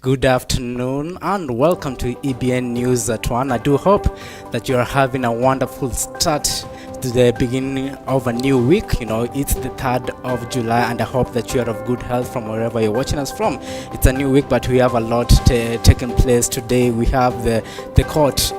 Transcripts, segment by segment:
Good afternoon and welcome to EBN News at 1. I do hope that you are having a wonderful start to the beginning of a new week. You know, it's the 3rd of July and I hope that you are of good health from wherever you're watching us from. It's a new week, but we have a lot taking place today. We have the court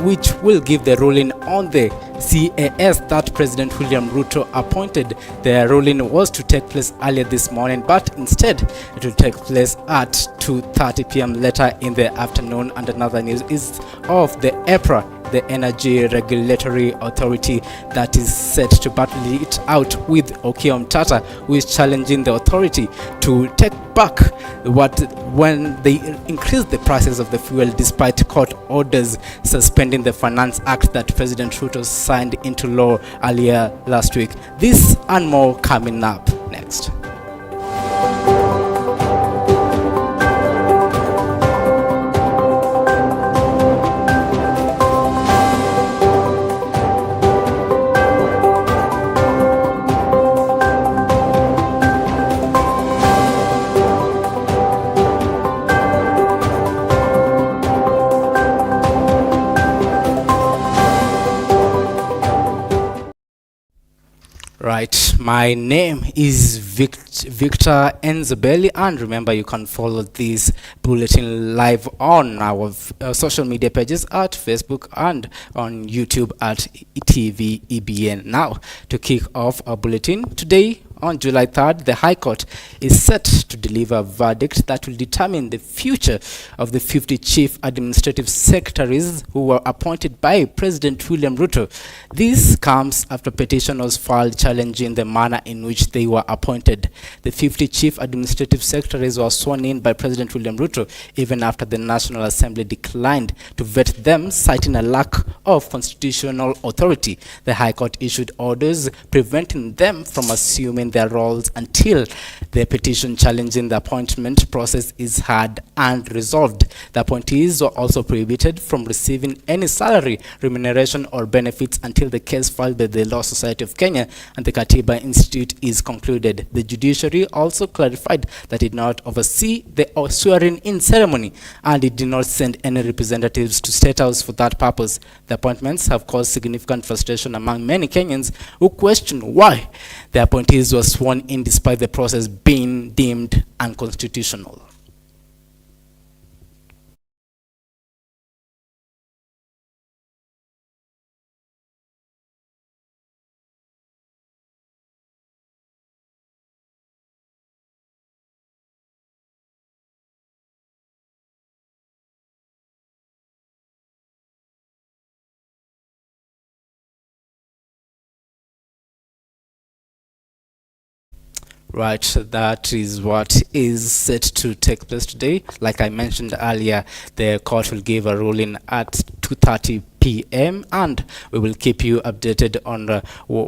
which will give the ruling on the CAS that President William Ruto appointed. The ruling was to take place earlier this morning, but instead it will take place at 2:30 p.m. later in the afternoon. And another news is of the EPRA, the Energy Regulatory Authority, that is set to battle it out with Okiya Omtatah, who is challenging the authority to take back when they increased the prices of the fuel despite court orders suspending the Finance Act that President Ruto signed into law earlier last week. This and more coming up next. Right, my name is Victor Enzobeli, and remember you can follow this bulletin live on our social media pages at Facebook and on YouTube at TV EBN. Now, to kick off our bulletin today, on July 3rd, the High Court is set to deliver a verdict that will determine the future of the 50 chief administrative secretaries who were appointed by President William Ruto. This comes after a petition was filed challenging the manner in which they were appointed. The 50 chief administrative secretaries were sworn in by President William Ruto even after the National Assembly declined to vet them, citing a lack of constitutional authority. The High Court issued orders preventing them from assuming their roles until the petition challenging the appointment process is heard and resolved. The appointees were also prohibited from receiving any salary, remuneration or benefits until the case filed by the Law Society of Kenya and the Katiba Institute is concluded. The judiciary also clarified that it did not oversee the swearing-in ceremony and it did not send any representatives to State House for that purpose. The appointments have caused significant frustration among many Kenyans who question why the appointees were sworn in despite the process being deemed unconstitutional. Right, that is what is set to take place today. Like I mentioned earlier, the court will give a ruling at 2:30 p.m. and we will keep you updated on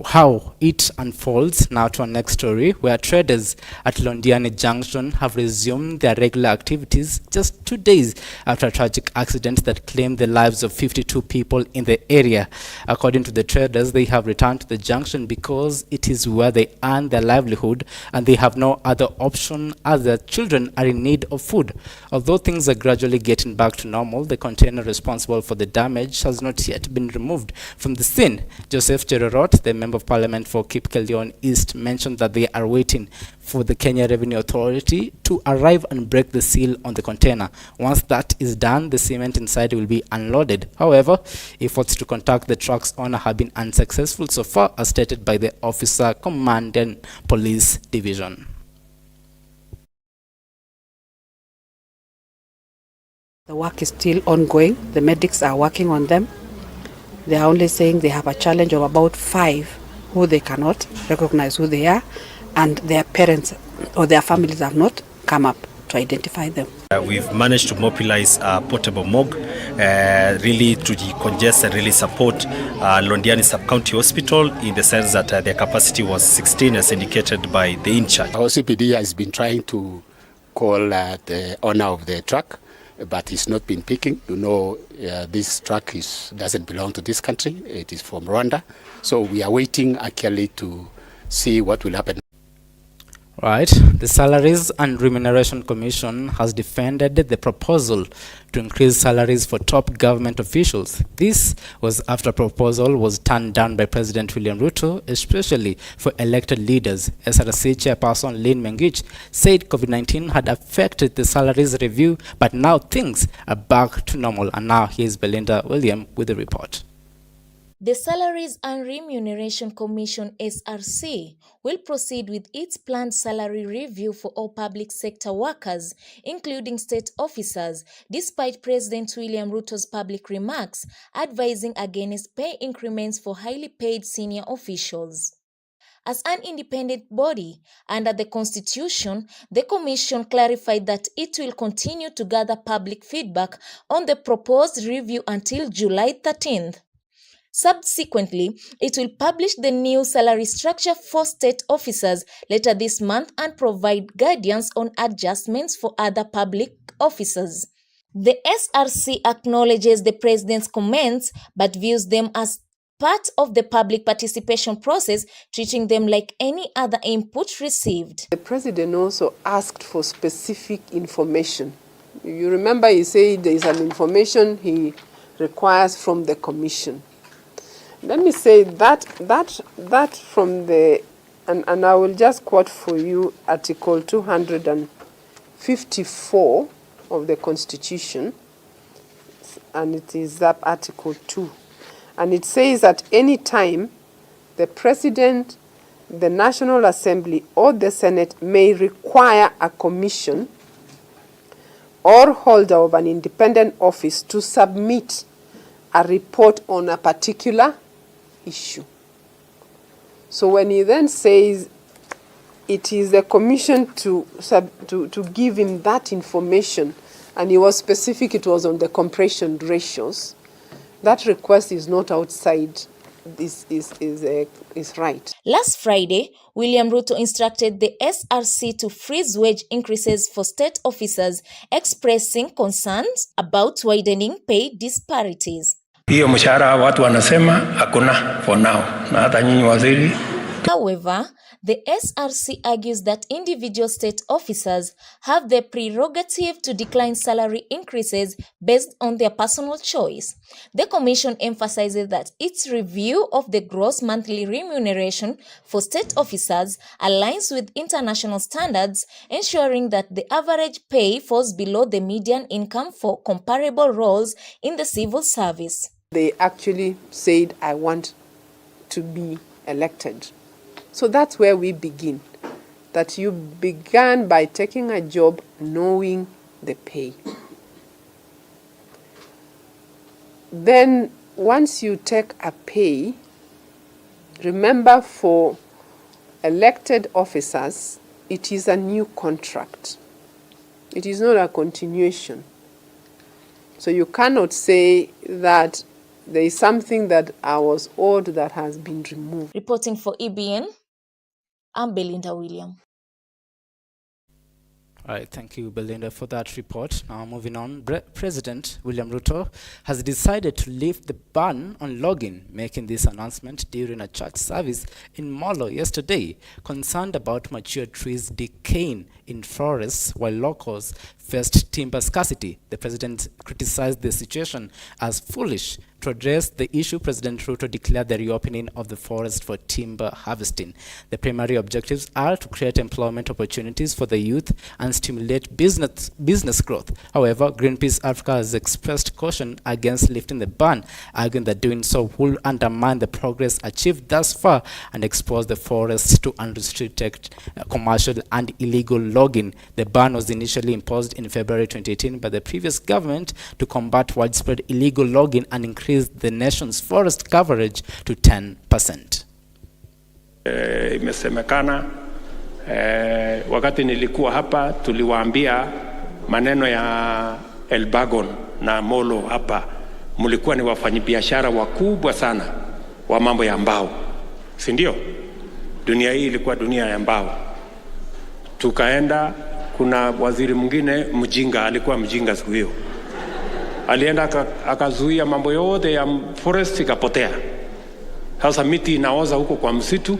how it unfolds. Now to our next story, where traders at Londiani Junction have resumed their regular activities just 2 days after a tragic accident that claimed the lives of 52 people in the area. According to the traders, they have returned to the junction because it is where they earn their livelihood and they have no other option as their children are in need of food. Although things are gradually getting back to normal, the container responsible for the damage has not yet been removed from the scene. Joseph Cherorot, the Member of Parliament for Kipkelion East, mentioned that they are waiting for the Kenya Revenue Authority to arrive and break the seal on the container. Once that is done, the cement inside will be unloaded. However, efforts to contact the truck's owner have been unsuccessful so far, as stated by the officer commanding Police Division. The work is still ongoing. The medics are working on them. They are only saying they have a challenge of about 5 who they cannot recognize who they are, and their parents or their families have not come up to identify them. We've managed to mobilize a portable morgue, really to decongest and really support Londiani Sub-County Hospital in the sense that their capacity was 16 as indicated by the in-charge. Our CPD has been trying to call the owner of the truck, but he's not been picking. You know, this truck doesn't belong to this country. It is from Rwanda. So we are waiting actually to see what will happen. Right. The Salaries and Remuneration Commission has defended the proposal to increase salaries for top government officials. This was after a proposal was turned down by President William Ruto, especially for elected leaders. SRC chairperson Lynn Mengich said COVID-19 had affected the salaries review, but now things are back to normal. And now here's Belinda William with the report. The Salaries and Remuneration Commission (SRC) will proceed with its planned salary review for all public sector workers, including state officers, despite President William Ruto's public remarks advising against pay increments for highly paid senior officials. As an independent body under the Constitution, the Commission clarified that it will continue to gather public feedback on the proposed review until July 13th. Subsequently, it will publish the new salary structure for state officers later this month and provide guidance on adjustments for other public officers. The SRC acknowledges the President's comments but views them as part of the public participation process, treating them like any other input received. The President also asked for specific information. You remember he said there is an information he requires from the Commission. Let me say that from the, and I will just quote for you Article 254 of the Constitution, and it is up Article 2. And it says at any time, the President, the National Assembly, or the Senate may require a commission or holder of an independent office to submit a report on a particular issue. So when he then says it is the commission to give him that information, and he was specific, it was on the compression ratios, that request is not outside, is right. Last Friday, William Ruto instructed the SRC to freeze wage increases for state officers, expressing concerns about widening pay disparities. Hiyo mshahara watu wanasema hakuna for now, na hata nyinyi waziri. However, the SRC argues that individual state officers have the prerogative to decline salary increases based on their personal choice. The Commission emphasizes that its review of the gross monthly remuneration for state officers aligns with international standards, ensuring that the average pay falls below the median income for comparable roles in the civil service. They actually said, I want to be elected. So that's where we begin, that you began by taking a job knowing the pay. Then once you take a pay, remember for elected officers, it is a new contract. It is not a continuation. So you cannot say that there is something that I was owed that has been removed. Reporting for EBN, I'm Belinda William. All right, thank you, Belinda, for that report. Now, moving on, President William Ruto has decided to lift the ban on logging, making this announcement during a church service in Molo yesterday, concerned about mature trees decaying in forests while locals faced timber scarcity. The president criticized the situation as foolish. To address the issue, President Ruto declared the reopening of the forest for timber harvesting. The primary objectives are to create employment opportunities for the youth and stimulate business growth. However, Greenpeace Africa has expressed caution against lifting the ban, arguing that doing so will undermine the progress achieved thus far and expose the forests to unrestricted commercial and illegal logging. The ban was initially imposed in February 2018 by the previous government to combat widespread illegal logging and increase the nation's forest coverage to 10%. Imesemekana wakati nilikuwa hapa tuliwaambia maneno ya Elbagon na Molo hapa, mlikuwa ni wafanyabiashara wakubwa sana wa mambo ya mbao, si ndio? Dunia hii ilikuwa dunia ya mbao. Tukaenda, kuna waziri mwingine mjinga, alikuwa mjinga siku hiyo, alienda akazuia mambo yote ya forest ikapotea. Sasa miti inaoza huko kwa msitu,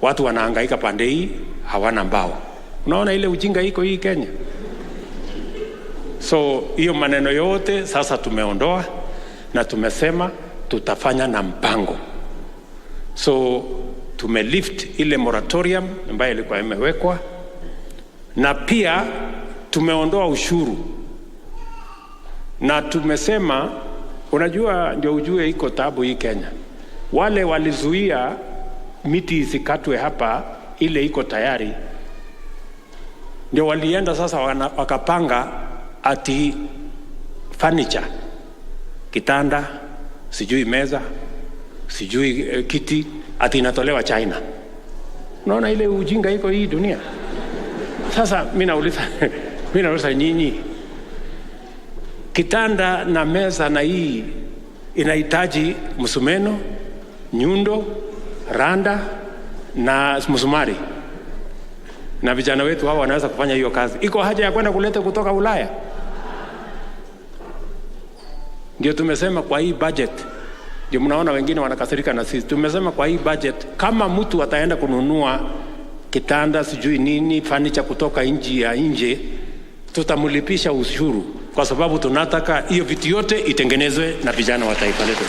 watu wanahangaika pande hii, hawana mbao. Unaona ile ujinga iko hii Kenya. So hiyo maneno yote sasa tumeondoa na tumesema tutafanya na mpango. So tumelift ile moratorium ambayo ilikuwa imewekwa, na pia tumeondoa ushuru. Na tumesema, unajua ndio ujue iko tabu hii Kenya. Wale walizuia miti isikatwe hapa ile iko tayari, ndio walienda sasa wakapanga ati furniture, kitanda, sijui meza, sijui kiti, ati inatolewa China. Unaona ile ujinga iko hii dunia. Sasa mimi nauliza nyinyi, kitanda na meza na hii inahitaji msumeno, nyundo, randa na msumari. Na vijana wetu hao wanaweza kufanya hiyo kazi. Iko haja ya kwenda kuleta kutoka Ulaya? Ndio tumesema kwa hii budget, ndio mnaona wengine wanakasirika na sisi. Tumesema kwa hii budget, kama mtu ataenda kununua kitanda sijui nini furniture kutoka nchi ya nje, tutamlipisha ushuru, kwa sababu tunataka hiyo vitu yote itengenezwe na vijana wa taifa letu.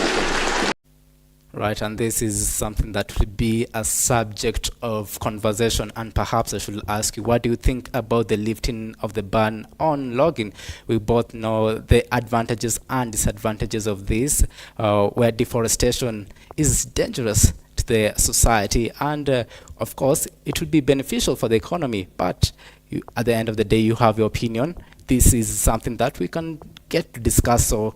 Right, and this is something that will be a subject of conversation, and perhaps I should ask you, what do you think about the lifting of the ban on logging? We both know the advantages and disadvantages of this, where deforestation is dangerous to the society, and of course it would be beneficial for the economy, but at the end of the day you have your opinion. This is something that we can get to discuss, so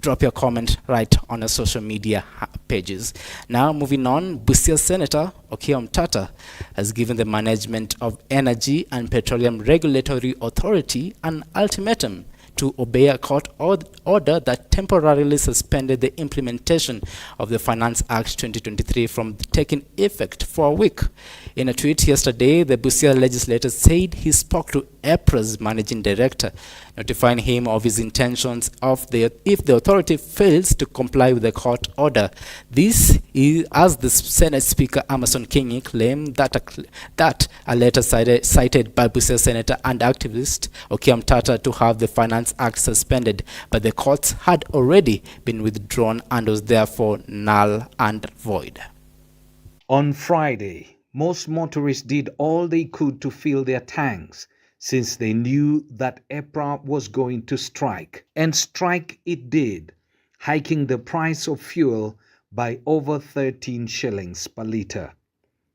drop your comment right on our social media pages. Now moving on, Busia Senator Okiya Omtatah has given the Management of Energy and Petroleum Regulatory Authority an ultimatum to obey a court order that temporarily suspended the implementation of the Finance Act 2023 from taking effect for a week. In a tweet yesterday, the Busia legislator said he spoke to EPRA's managing director, notifying him of his intentions if the authority fails to comply with the court order. This is as the Senate Speaker Amason Kingi claimed that a letter cited by Busia Senator and activist Okiya Omtatah to have the Finance Act suspended, but the courts had already been withdrawn and was therefore null and void. On Friday, most motorists did all they could to fill their tanks, since they knew that EPRA was going to strike. And strike it did, hiking the price of fuel by over 13 shillings per litre.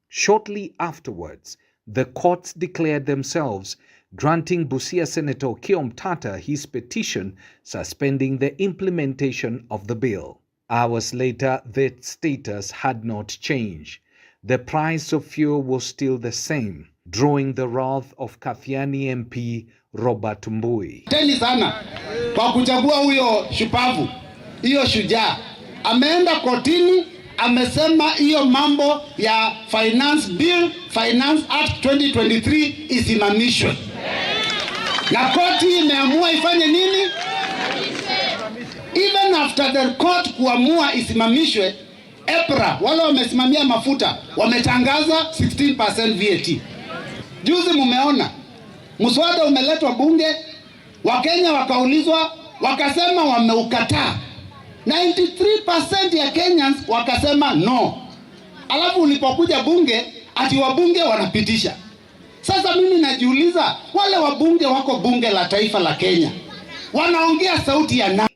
Shortly afterwards, the courts declared themselves, granting Busia Senator Okiya Omtatah his petition suspending the implementation of the bill. Hours later, the status had not changed. The price of fuel was still the same, drawing the wrath of Kathiani MP Robert Mbui. Teni sana kwa kuchagua huyo shupavu, hiyo shujaa. Ameenda kotini, amesema hiyo mambo ya Finance Act 2023 isimamishwe. Na koti imeamua ifanye nini? Even after the court kuamua isimamishwe, EPRA wale wamesimamia mafuta wametangaza 16% VAT. Juzi mumeona mswada umeletwa bunge, Wakenya wakaulizwa, wakasema wameukataa. 93% ya Kenyans wakasema no. Alafu ulipokuja bunge, ati wabunge wanapitisha. Sasa mimi najiuliza, wale wabunge wako bunge la taifa la Kenya, wanaongea sauti ya nani?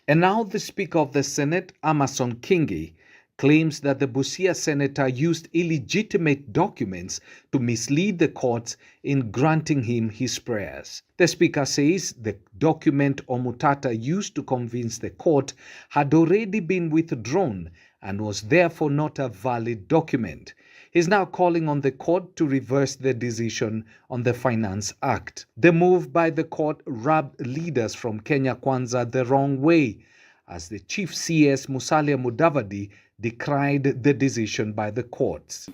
And now the Speaker of the Senate, Amason Kingi, claims that the Busia senator used illegitimate documents to mislead the courts in granting him his prayers. The Speaker says the document Omtatah used to convince the court had already been withdrawn and was therefore not a valid document. He's now calling on the court to reverse the decision on the Finance Act. The move by the court rubbed leaders from Kenya Kwanza the wrong way, as the Chief CS Musalia Mudavadi decried the decision by the courts.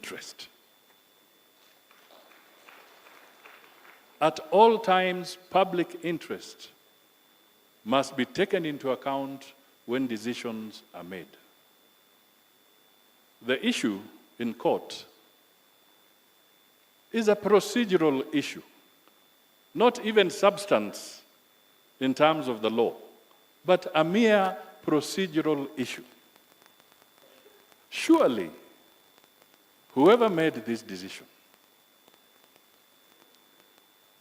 At all times, public interest must be taken into account when decisions are made. The issue in court is a procedural issue, not even substance in terms of the law, but a mere procedural issue. Surely, whoever made this decision,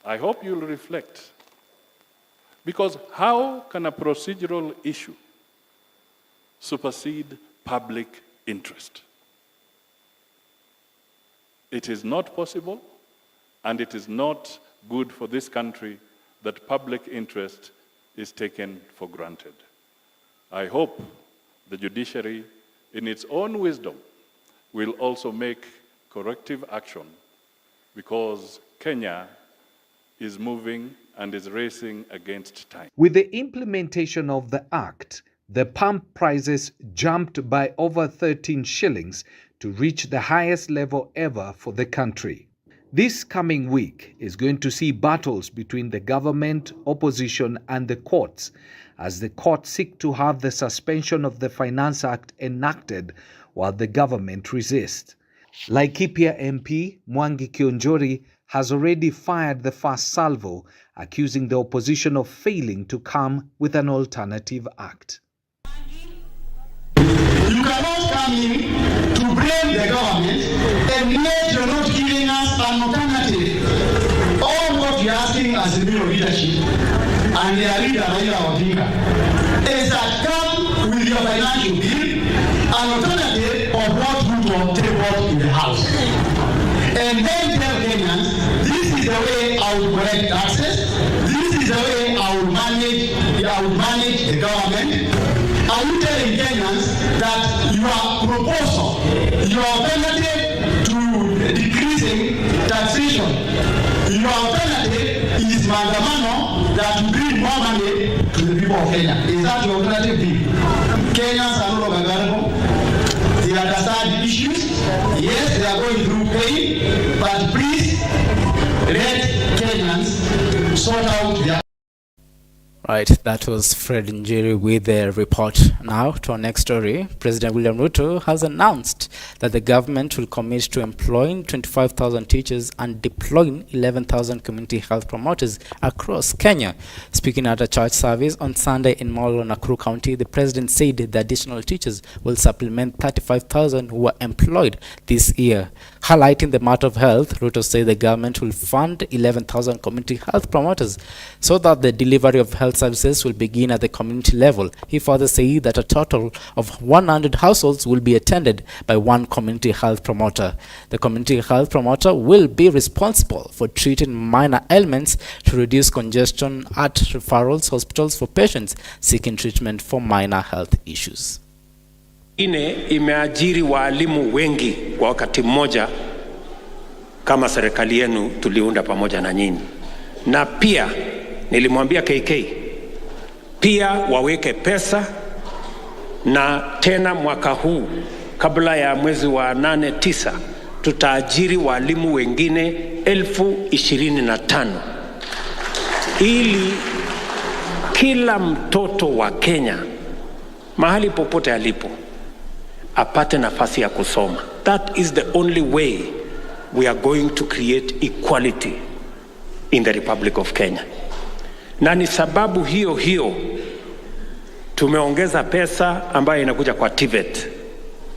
I hope you'll reflect. Because how can a procedural issue supersede public interest? It is not possible, and it is not good for this country that public interest is taken for granted. I hope the judiciary, in its own wisdom, will also make corrective action, because Kenya is moving and is racing against time. With the implementation of the Act, the pump prices jumped by over 13 shillings to reach the highest level ever for the country. This coming week is going to see battles between the government, opposition and the courts, as the courts seek to have the suspension of the Finance Act enacted while the government resists. Laikipia MP Mwangi Kionjori has already fired the first salvo, accusing the opposition of failing to come with an alternative act. You cannot come in to blame the government and yet you're not giving us an alternative. All what you're asking as a new leadership and their leader Raila Odinga is that come with your financial bill, an alternative of what Ruto tabled in the House. And then tell Kenyans, this is the way I would collect taxes, this is the way I would manage the government. Are you telling Kenyans that your proposal, your alternative to decreasing taxation, your alternative is maandamano that will bring more money to the people of Kenya? Is that your alternative bill? Kenyans are no longer vulnerable. They understand the issues. Yes, they are going through pain, but please let Kenyans sort out their... Right, that was Fred Njeri with the report. Now to our next story. President William Ruto has announced that the government will commit to employing 25,000 teachers and deploying 11,000 community health promoters across Kenya. Speaking at a church service on Sunday in Molo, Nakuru County, the president said the additional teachers will supplement 35,000 who were employed this year. Highlighting the matter of health, Ruto said the government will fund 11,000 community health promoters so that the delivery of health services will begin at the community level. He further said that a total of 100 households will be attended by one community health promoter. The community health promoter will be responsible for treating minor ailments to reduce congestion at referrals hospitals for patients seeking treatment for minor health issues. Imeajiri walimu wengi kwa wakati mmoja kama serikali yenu tuliunda pamoja na nyinyi. Na pia nilimwambia KK pia waweke pesa, na tena mwaka huu kabla ya mwezi wa 8-9 tutaajiri walimu wengine 25,000 ili kila mtoto wa Kenya mahali popote alipo apate nafasi ya kusoma. That is the only way we are going to create equality in the Republic of Kenya. Na ni sababu hiyo hiyo tumeongeza pesa ambayo inakuja kwa TVET,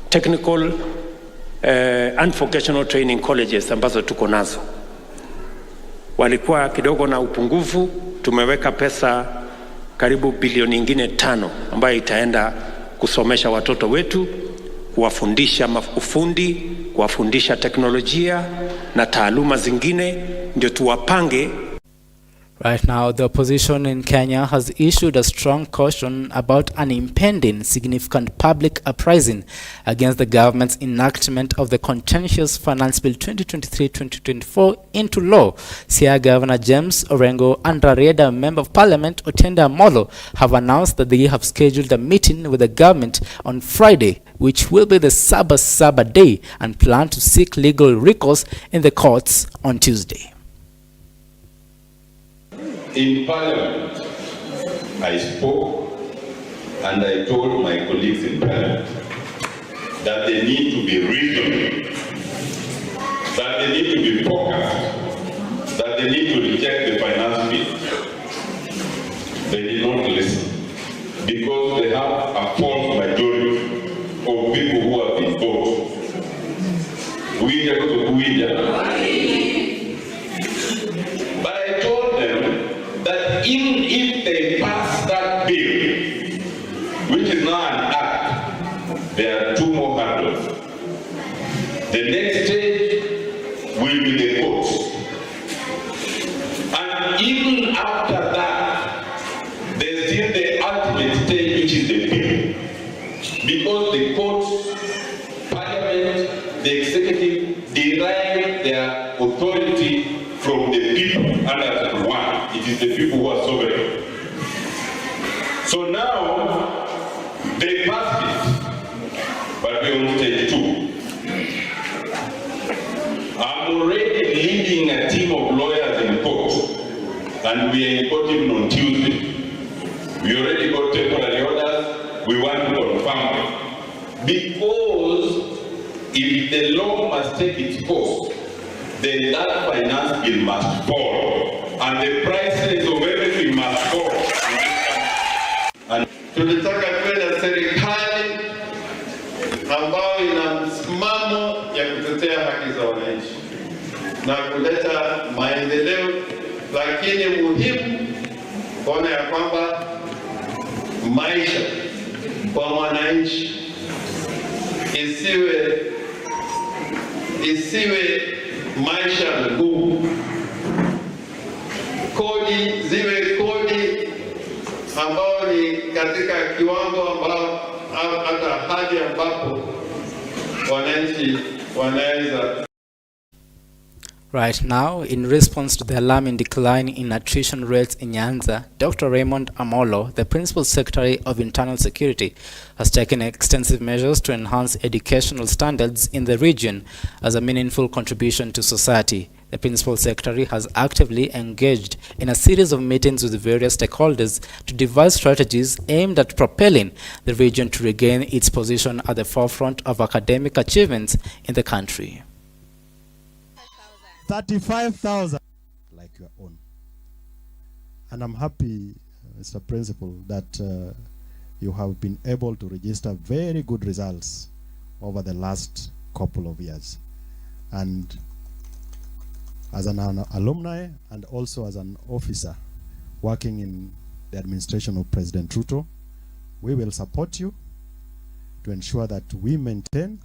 Technical and Vocational Training Colleges ambazo tuko nazo. Walikuwa kidogo na upungufu, tumeweka pesa karibu bilioni nyingine 5 ambayo itaenda kusomesha watoto wetu, kuwafundisha ufundi, kuwafundisha teknolojia na taaluma zingine, ndio tuwapange. Right now, the opposition in Kenya has issued a strong caution about an impending significant public uprising against the government's enactment of the contentious Finance Bill 2023-2024 into law. Siaya Governor James Orengo and Rarieda Member of Parliament Otenda Molo have announced that they have scheduled a meeting with the government on Friday, which will be the Saba day, and plan to seek legal recourse in the courts on Tuesday. In Parliament, I spoke and I told my colleagues in Parliament that they need to be reasonable that they need to be focused, that they need to reject the finance bill. They did not listen because they have a false majority of people who have been voted. But I told them that even if they pass that bill, which is now an act, there are two more hurdles. The next stage will be the courts. And even after that, there's still the ultimate stage, which is the bill. Because the courts, parliament, the executive derive their authority from the people under one. It is the people who are sovereign. So now, they passed it, but we're on stage 2. I'm already leading a team of lawyers in court, and we are in court even on Tuesday. We already got temporary orders, we want to confirm them. Because if the law must take its course, then that finance bill must fall, and the prices of everything must fall. And tulitaka tuwe na serikali ambayo ina msimamo ya kutetea haki za wananchi na kuleta maendeleo, lakini muhimu kuona ya kwamba maisha kwa mwananchi isiwe maisha ngumu. Kodi ziwe kodi ambao ni katika kiwango ambao hata hadi ambapo wananchi wanaweza. Right now, in response to the alarming decline in attrition rates in Nyanza, Dr. Raymond Amolo, the Principal Secretary of Internal Security, has taken extensive measures to enhance educational standards in the region as a meaningful contribution to society. The Principal Secretary has actively engaged in a series of meetings with various stakeholders to devise strategies aimed at propelling the region to regain its position at the forefront of academic achievements in the country. 35,000 like your own. And I'm happy, Mr. Principal, that you have been able to register very good results over the last couple of years. And as an alumni and also as an officer working in the administration of President Ruto, we will support you to ensure that we maintain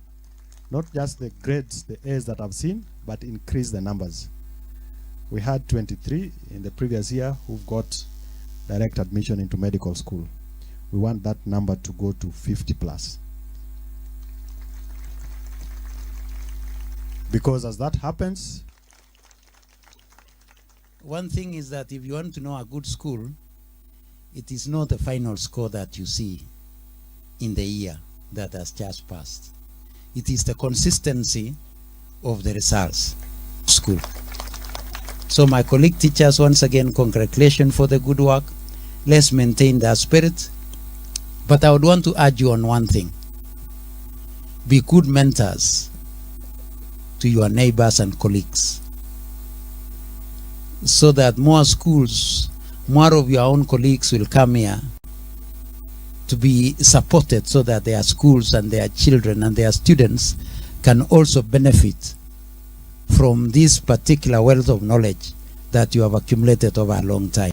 not just the grades, the A's that I've seen, but increase the numbers. We had 23 in the previous year who've got direct admission into medical school. We want that number to go to 50 plus. Because as that happens, one thing is that if you want to know a good school, it is not the final score that you see in the year that has just passed. It is the consistency of the results of school. So my colleague teachers, once again, congratulations for the good work. Let's maintain that spirit. But I would want to urge you on one thing. Be good mentors to your neighbors and colleagues, so that more schools, more of your own colleagues will come here to be supported, so that their schools and their children and their students can also benefit from this particular wealth of knowledge that you have accumulated over a long time.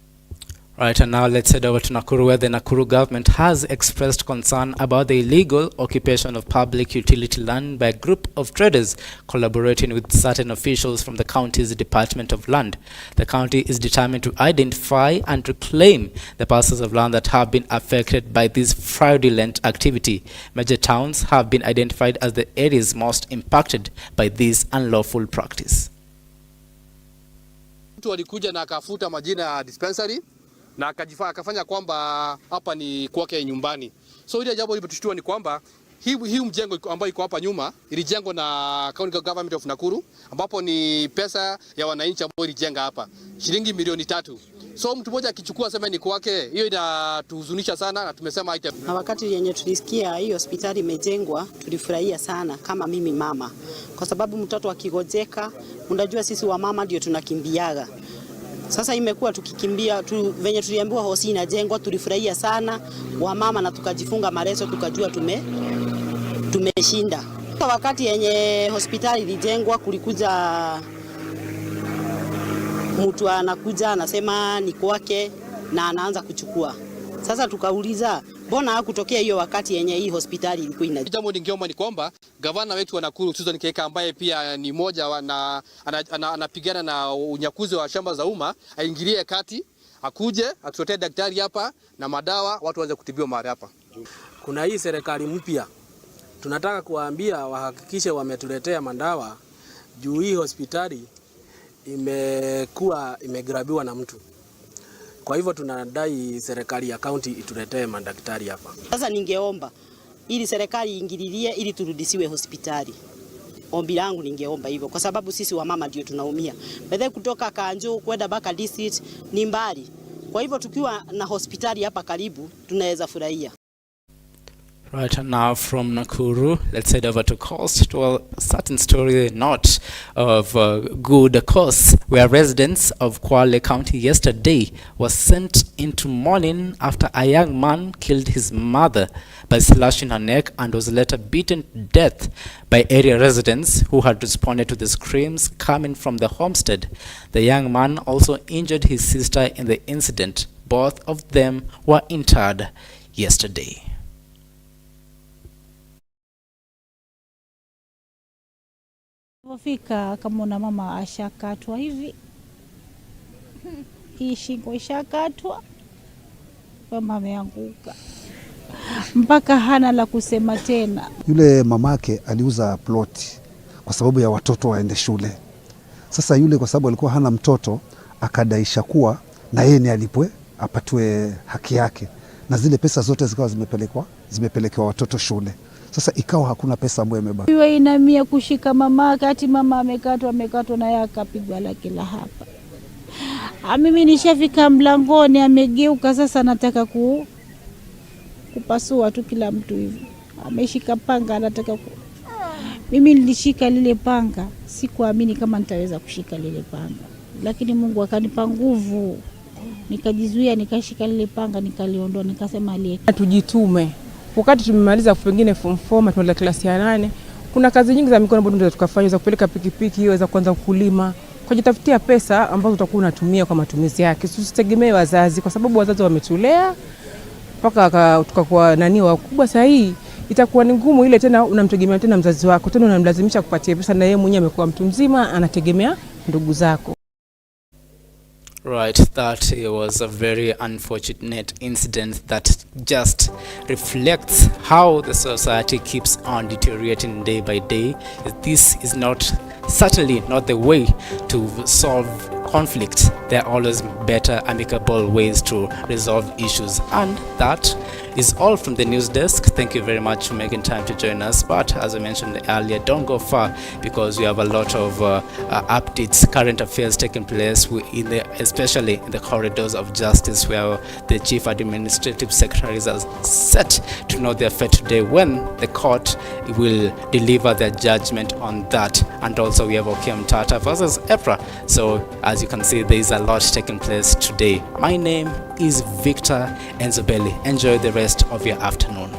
Right, and now let's head over to Nakuru, where the Nakuru government has expressed concern about the illegal occupation of public utility land by a group of traders collaborating with certain officials from the county's Department of Land. The county is determined to identify and reclaim the parcels of land that have been affected by this fraudulent activity. Major towns have been identified as the areas most impacted by this unlawful practice. Mtu alikuja na akafuta majina ya dispensary na akafanya kwamba hapa ni kwake nyumbani. So ile jambo lilotushtua ni kwamba hii mjengo ambayo iko hapa nyuma ilijengwa na County Government of Nakuru, ambapo ni pesa ya wananchi ambao ilijenga hapa shilingi milioni 3. So mtu mmoja akichukua sema ni kwake, hiyo inatuhuzunisha sana na tumesema na wakati yenye tulisikia hiyo hospitali imejengwa tulifurahia sana kama mimi mama, kwa sababu mtoto akigojeka, unajua sisi wa mama ndio tunakimbiaga. Sasa imekuwa tukikimbia venye tuliambiwa hosi inajengwa, tulifurahia sana wa mama na tukajifunga mareso, tukajua tumeshinda. Wakati yenye hospitali ilijengwa kulikuja mtu anakuja anasema ni kwake na anaanza kuchukua. Sasa tukauliza mbona hakutokea hiyo wakati yenye hii hospitali ilikuwa ina. Jambo ningeomba ni kwamba gavana wetu wa Nakuru Susan Keka ambaye pia ni mmoja anapigana na unyakuzi wa shamba za umma aingilie kati, akuje atuletee daktari hapa na madawa, watu waanze kutibiwa mahali hapa. Kuna hii serikali mpya, tunataka kuwaambia wahakikishe wametuletea madawa juu hii hospitali imegrabiwa na mtu. Kwa hivyo tunadai serikali ya county ituletee madaktari hapa. Sasa ningeomba ili serikali iingililie ili turudisiwe hospitali. Ombi langu ningeomba hivyo kwa sababu sisi wa mama ndio tunaumia. Baada kutoka Kanjo kwenda Baka district ni mbali. Kwa hivyo tukiwa na hospitali hapa karibu tunaweza furahia. Right, now from Nakuru, let's head over to Coast to a certain story not of good cause, where residents of Kwale County yesterday was sent into mourning after a young man killed his mother by slashing her neck and was later beaten to death by area residents who had responded to the screams coming from the homestead. The young man also injured his sister in the incident. Both of them were interred yesterday. Fika kama una mama ashakatwa hivi, hii shingo ishakatwa, mama ameanguka mpaka hana la kusema tena. Yule mamake aliuza ploti kwa sababu ya watoto waende shule. Sasa yule kwa sababu alikuwa hana mtoto akadaisha kuwa na yeye ni alipwe apatwe haki yake, na zile pesa zote zikawa zimepelekewa watoto shule. Sasa ikawa hakuna pesa ambayo imebaki. Yeye inamia kushika mama kati mama amekatwa na yeye akapigwa laki la hapa. Mimi nishafika mlangoni amegeuka sasa nataka kupasua tu kila mtu hivi. Ameshika panga anataka Mimi nilishika lile panga, sikuamini kama nitaweza kushika lile panga. Lakini Mungu akanipa nguvu. Nikajizuia nikashika lile panga nikaliondoa nikasema tujitume. Wakati tumemaliza pengine form 4 tunaenda klasi ya 8, kuna kazi nyingi za mikono ambazo tunaweza tukafanya, za kupeleka pikipiki, hiyo za kuanza kulima, kujitafutia pesa ambazo utakuwa unatumia kwa matumizi yake. Usitegemee wazazi kwa sababu wazazi wametulea mpaka tukakuwa wakubwa. Sasa hii itakuwa ni ngumu ile tena unamtegemea tena mzazi wako, tena unamlazimisha kupatia pesa na yeye mwenyewe amekuwa mtu mzima anategemea ndugu zako. Right, that was a very unfortunate incident that just reflects how the society keeps on deteriorating day by day. This is certainly not the way to solve conflict. There are always better amicable ways to resolve issues, and that is all from the news desk. Thank you very much for making time to join us, but as I mentioned earlier, don't go far because we have a lot of updates, current affairs taking place especially in the corridors of justice, where the chief administrative secretaries are set to know their fate today when the court will deliver their judgment on that. And also we have Okiem Tata versus EPRA. So as you can see, there is a lot taking place today. My name is Victor Enzobeli. Enjoy the rest of your afternoon.